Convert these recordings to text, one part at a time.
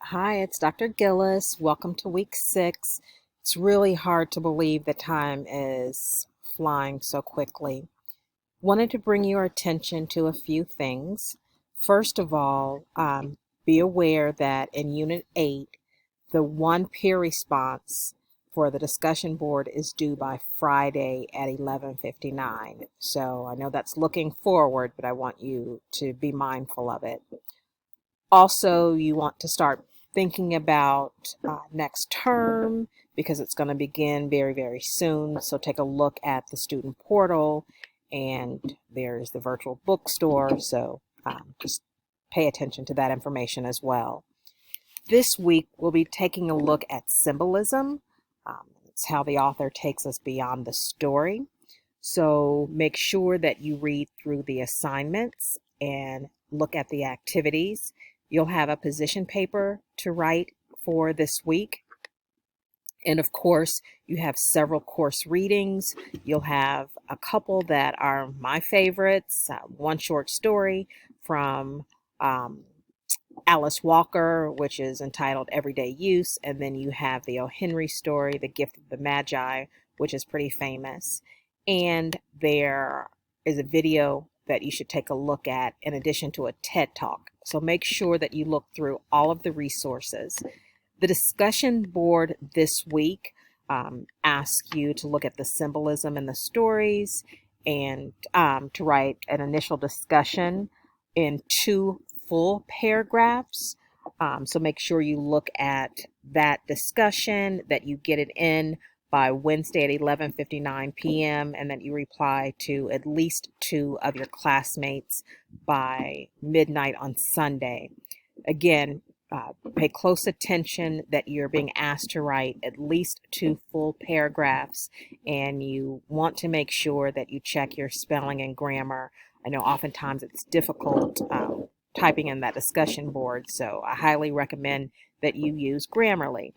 Hi, it's Dr. Gillis. Welcome to week 6. It's really hard to believe that time is flying so quickly. Wanted to bring your attention to a few things. First of all, be aware that in Unit 8, the one peer response for the discussion board is due by Friday at 11:59. So I know that's looking forward, but I want you to be mindful of it. Also, you want to start thinking about next term because it's going to begin very, very soon. So take a look at the student portal, and there's the virtual bookstore. So just pay attention to that information as well. This week, we'll be taking a look at symbolism. It's how the author takes us beyond the story. So make sure that you read through the assignments and look at the activities. You'll have a position paper to write for this week. And of course, you have several course readings. You'll have a couple that are my favorites, one short story from Alice Walker, which is entitled Everyday Use. And then you have the O. Henry story, The Gift of the Magi, which is pretty famous. And there is a video that you should take a look at in addition to a TED Talk. So make sure that you look through all of the resources. The discussion board this week asks you to look at the symbolism in the stories and to write an initial discussion in 2 full paragraphs. So make sure you look at that discussion, that you get it in by Wednesday at 11:59 p.m. and that you reply to at least 2 of your classmates by midnight on Sunday. Again, pay close attention that you're being asked to write at least 2 full paragraphs, and you want to make sure that you check your spelling and grammar. I know oftentimes it's difficult typing in that discussion board, so I highly recommend that you use Grammarly.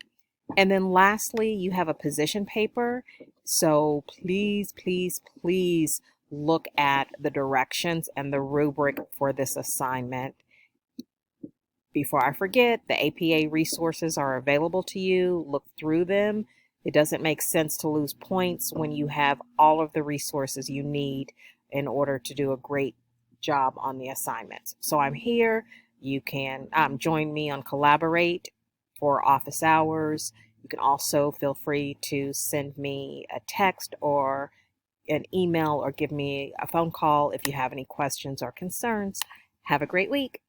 And then lastly, you have a position paper. So please, please, please look at the directions and the rubric for this assignment. Before I forget, the APA resources are available to you. Look through them. It doesn't make sense to lose points when you have all of the resources you need in order to do a great job on the assignments. So I'm here. You can join me on Collaborate for office hours. You can also feel free to send me a text or an email or give me a phone call if you have any questions or concerns. Have a great week.